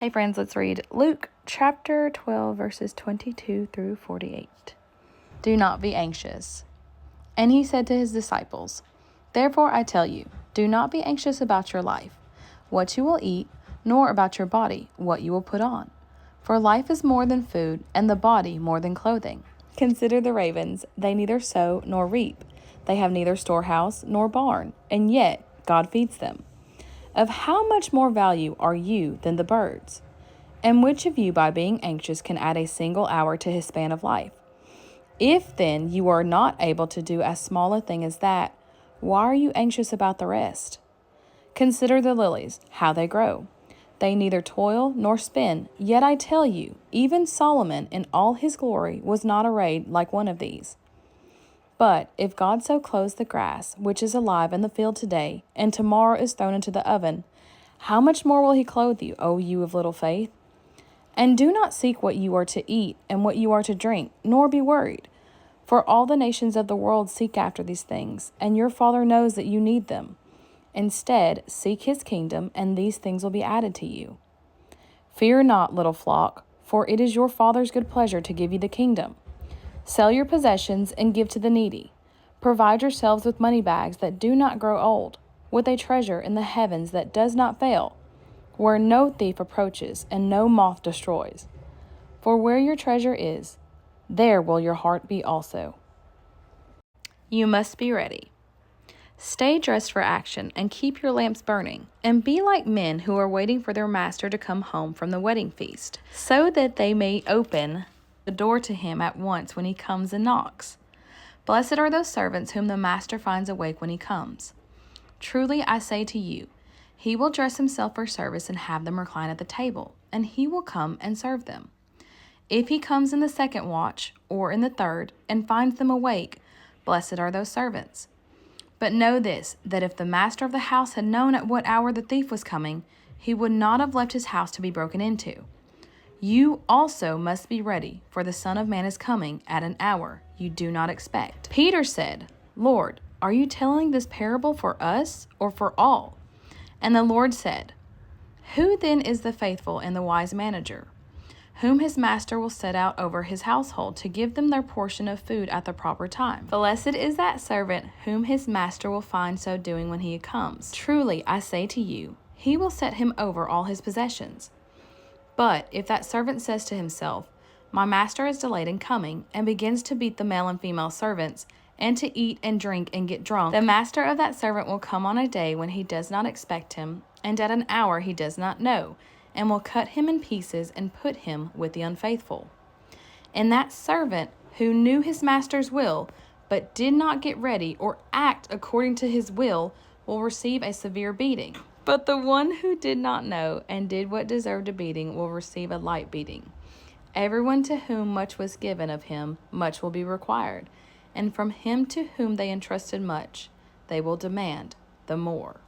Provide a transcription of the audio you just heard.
Hey friends, let's read Luke chapter 12, verses 22 through 48. Do not be anxious. And he said to his disciples, Therefore I tell you, do not be anxious about your life, what you will eat, nor about your body, what you will put on. For life is more than food, and the body more than clothing. Consider the ravens, they neither sow nor reap. They have neither storehouse nor barn, and yet God feeds them. Of how much more value are you than the birds? And which of you, by being anxious, can add a single hour to his span of life? If then you are not able to do as small a thing as that, why are you anxious about the rest? Consider the lilies, how they grow. They neither toil nor spin, yet I tell you, even Solomon in all his glory was not arrayed like one of these. But if God so clothes the grass, which is alive in the field today, and tomorrow is thrown into the oven, how much more will he clothe you, O you of little faith? And do not seek what you are to eat and what you are to drink, nor be worried. For all the nations of the world seek after these things, and your Father knows that you need them. Instead, seek his kingdom, and these things will be added to you. Fear not, little flock, for it is your Father's good pleasure to give you the kingdom. Sell your possessions and give to the needy. Provide yourselves with money bags that do not grow old, with a treasure in the heavens that does not fail, where no thief approaches and no moth destroys. For where your treasure is, there will your heart be also. You must be ready. Stay dressed for action and keep your lamps burning, and be like men who are waiting for their master to come home from the wedding feast, so that they may open the door to him at once when he comes and knocks. Blessed are those servants whom the master finds awake when he comes. Truly I say to you, he will dress himself for service and have them recline at the table, and he will come and serve them. If he comes in the second watch, or in the third, and finds them awake, blessed are those servants. But know this, that if the master of the house had known at what hour the thief was coming, he would not have left his house to be broken into. You also must be ready, for the Son of Man is coming at an hour you do not expect. Peter said, Lord, are you telling this parable for us or for all? And the Lord said, Who then is the faithful and the wise manager, whom his master will set out over his household to give them their portion of food at the proper time? Blessed is that servant whom his master will find so doing when he comes. Truly, I say to you, he will set him over all his possessions. But if that servant says to himself, My master is delayed in coming, and begins to beat the male and female servants, and to eat and drink and get drunk, the master of that servant will come on a day when he does not expect him, and at an hour he does not know, and will cut him in pieces and put him with the unfaithful. And that servant who knew his master's will, but did not get ready or act according to his will receive a severe beating. But the one who did not know and did what deserved a beating will receive a light beating. Everyone to whom much was given of him, much will be required, and from him to whom they entrusted much, they will demand the more.